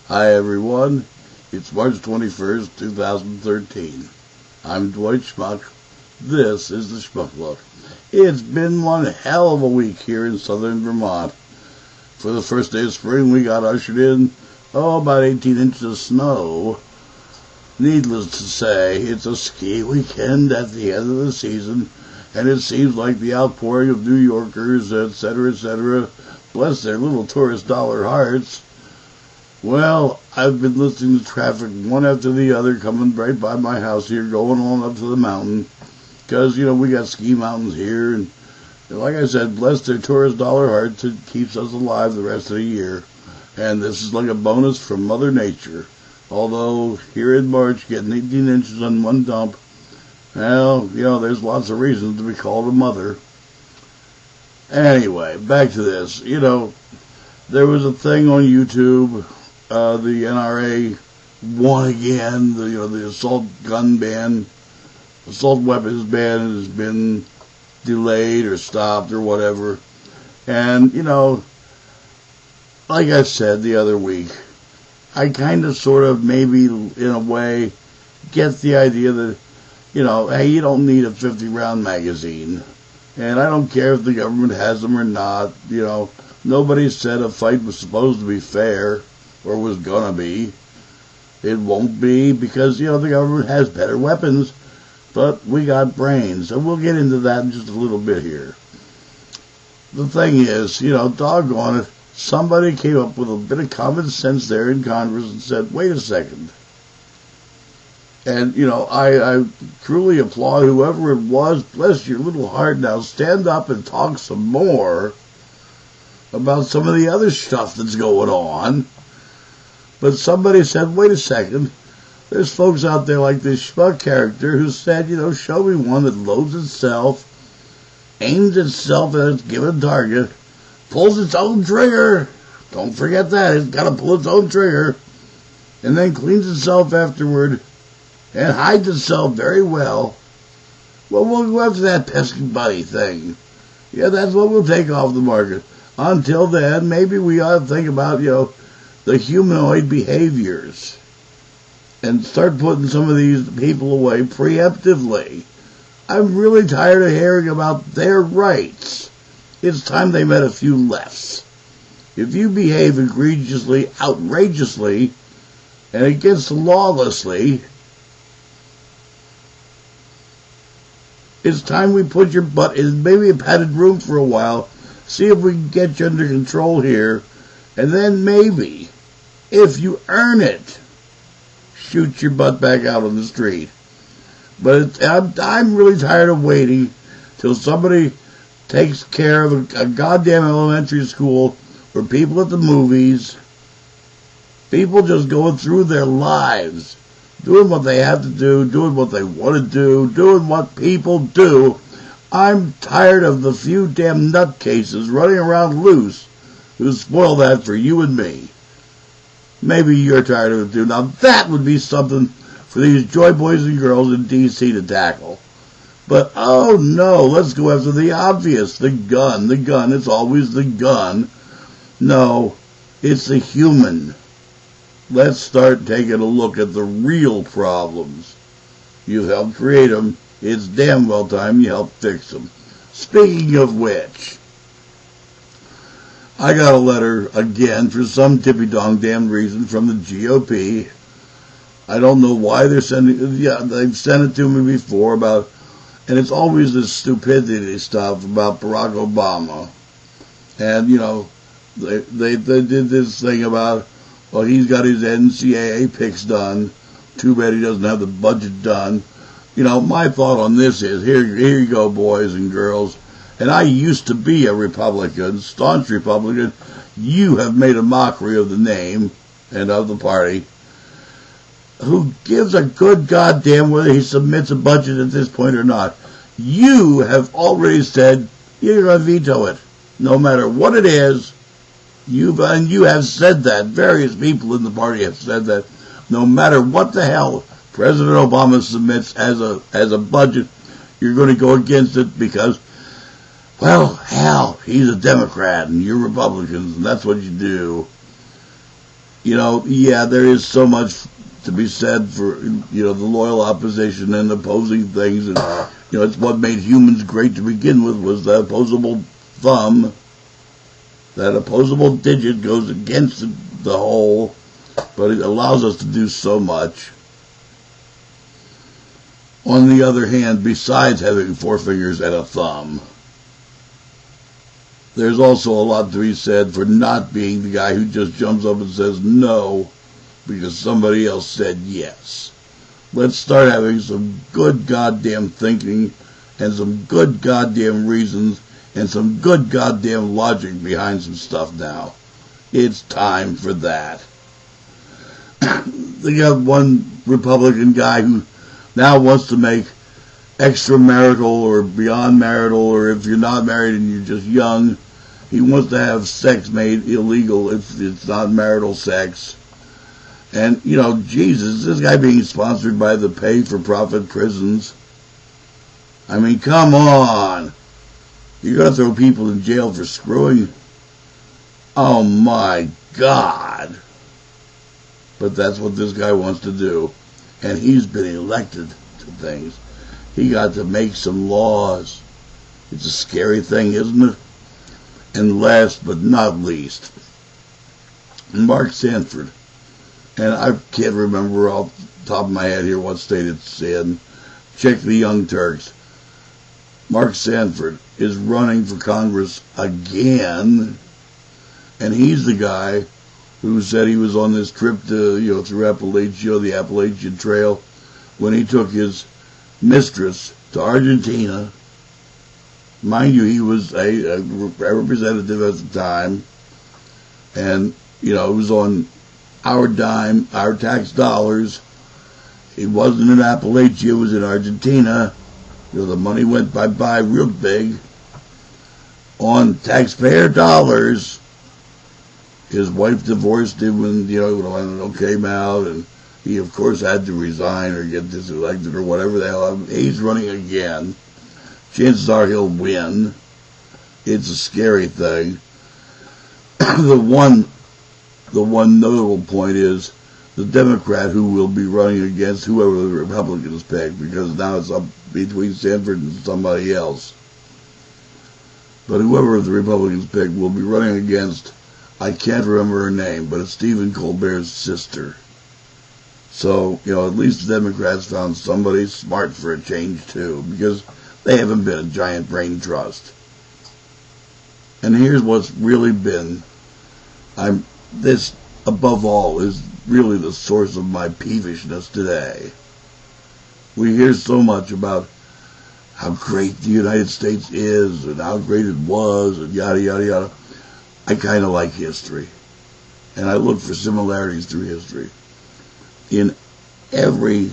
Hi everyone, it's March 21st, 2013. I'm Dwight Schmuck. This is the Schmuck Lok. It's been one hell of a week here in southern Vermont. For the first day of spring, we got ushered in, about 18 inches of snow. Needless to say, it's a ski weekend at the end of the season, and it seems like the outpouring of New Yorkers, etc., bless their little tourist dollar hearts. Well, I've been listening to traffic one after the other coming right by my house here, going on up to the mountain, because, we got ski mountains here, and like I said, bless their tourist dollar hearts, it keeps us alive the rest of the year, and this is like a bonus from Mother Nature. Although, here in March, getting 18 inches on one dump, well, there's lots of reasons to be called a mother. Anyway, back to this. There was a thing on YouTube, the NRA won again, the assault gun ban, assault weapons ban has been delayed or stopped or whatever. And, like I said the other week, I kind of sort of maybe in a way get the idea that, hey, you don't need a 50-round magazine. And I don't care if the government has them or not. Nobody said a fight was supposed to be fair or was gonna be. It won't be because, the government has better weapons, but we got brains. And we'll get into that in just a little bit here. The thing is, doggone it, somebody came up with a bit of common sense there in Congress and said, wait a second. And, I truly applaud whoever it was. Bless your little heart. Now stand up and talk some more about some of the other stuff that's going on. But somebody said, wait a second. There's folks out there like this Schmuck character who said, show me one that loads itself, aims itself at its given target, pulls its own trigger. Don't forget that. It's got to pull its own trigger. And then cleans itself afterward and hides itself very well. Well, we'll go after that pesky buddy thing. Yeah, that's what we'll take off the market. Until then, maybe we ought to think about, the humanoid behaviors and start putting some of these people away preemptively. I'm really tired of hearing about their rights. It's time they met a few lefts. If you behave egregiously, outrageously, and against lawlessly, it's time we put your butt in maybe a padded room for a while, see if we can get you under control here, and then maybe, if you earn it, shoot your butt back out on the street. But I'm really tired of waiting till somebody takes care of a goddamn elementary school where people at the movies, people just going through their lives, doing what they have to do, doing what they want to do, doing what people do. I'm tired of the few damn nutcases running around loose who spoil that for you and me. Maybe you're tired of it too. Now that would be something for these joy boys and girls in D.C. to tackle. But oh no, let's go after the obvious, the gun. The gun, it's always the gun. No, it's the human. Let's start taking a look at the real problems. You've helped create them. It's damn well time you help fix them. Speaking of which, I got a letter again for some tippy-dong damn reason from the GOP. I don't know why they're sending. Yeah, they've sent it to me before about, and it's always this stupidity stuff about Barack Obama. And they did this thing about, well, he's got his NCAA picks done. Too bad he doesn't have the budget done. My thought on this is, here you go, boys and girls. And I used to be a Republican, staunch Republican. You have made a mockery of the name and of the party. Who gives a good goddamn whether he submits a budget at this point or not? You have already said you're going to veto it, no matter what it is. You have said that. Various people in the party have said that. No matter what the hell President Obama submits as a budget, you're going to go against it because, well, hell, he's a Democrat and you're Republicans, and that's what you do. yeah, there is so much to be said for, the loyal opposition and opposing things. And, it's what made humans great to begin with, was that opposable thumb. That opposable digit goes against the whole, but it allows us to do so much. On the other hand, besides having four fingers and a thumb, there's also a lot to be said for not being the guy who just jumps up and says no because somebody else said yes. Let's start having some good goddamn thinking and some good goddamn reasons and some good goddamn logic behind some stuff now. It's time for that. They got one Republican guy who now wants to make extra-marital or beyond marital, or if you're not married and you're just young, he wants to have sex made illegal if it's not marital sex. And, Jesus, this guy being sponsored by the pay-for-profit prisons. I mean, come on. You're going to throw people in jail for screwing? Oh, my God. But that's what this guy wants to do. And he's been elected to things. He got to make some laws. It's a scary thing, isn't it? And last but not least, Mark Sanford. And I can't remember off the top of my head here what state it's in. Check the Young Turks. Mark Sanford is running for Congress again. And he's the guy who said he was on this trip to, through Appalachia, the Appalachian Trail, when he took his mistress to Argentina. Mind you, he was a representative at the time, and, it was on our dime, our tax dollars. It wasn't in Appalachia, it was in Argentina. The money went bye-bye real big on taxpayer dollars. His wife divorced him when, when it came out, and he, of course, had to resign or get diselected or whatever the hell. He's running again. Chances are he'll win. It's a scary thing. The one notable point is the Democrat who will be running against whoever the Republicans pick, because now it's up between Sanford and somebody else. But whoever the Republicans pick will be running against, I can't remember her name, but it's Stephen Colbert's sister. So, at least the Democrats found somebody smart for a change too, because they haven't been a giant brain trust. And here's what's really been, this above all is really the source of my peevishness today. We hear so much about how great the United States is and how great it was and yada yada yada. I kind of like history, and I look for similarities through history. In every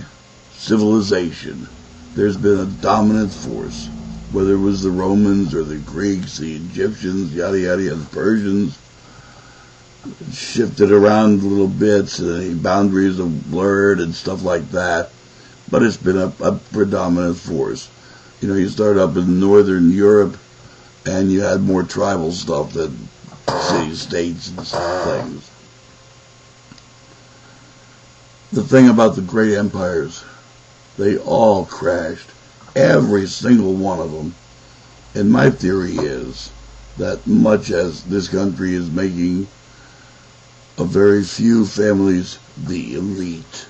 civilization, there's been a dominant force, whether it was the Romans or the Greeks, the Egyptians, yada yada yada, the Persians. Shifted around a little bit, so the boundaries are blurred and stuff like that, but it's been a predominant force. You start up in Northern Europe, and you had more tribal stuff than city-states and things. The thing about the great empires, they all crashed, every single one of them. And my theory is that much as this country is making a very few families the elite,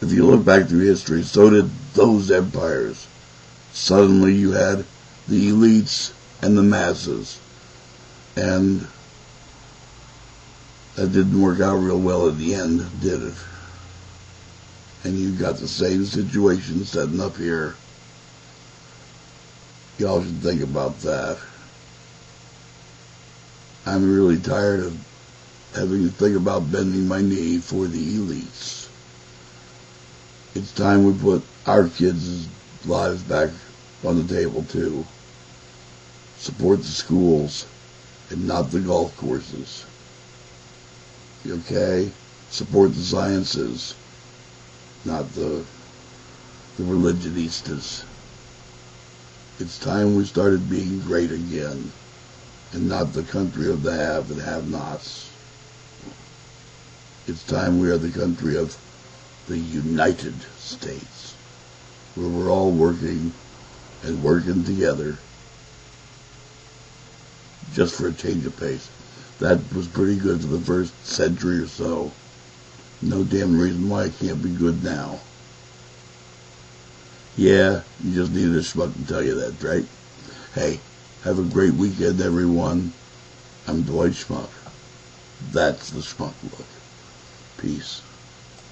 if you look back through history, so did those empires. Suddenly you had the elites and the masses. And that didn't work out real well at the end, did it? And you got the same situation setting up here. Y'all should think about that. I'm really tired of having to think about bending my knee for the elites. It's time we put our kids' lives back on the table too. Support the schools and not the golf courses. Okay? Support the sciences, not the religionistas. It's time we started being great again, and not the country of the have and have-nots. It's time we are the country of the United States, where we're all working and working together just for a change of pace. That was pretty good for the first century or so. No damn reason why it can't be good now. Yeah, you just needed a schmuck to tell you that, right? Hey, have a great weekend, everyone. I'm Dwight Schmuck. That's the Schmuck Lok. Peace.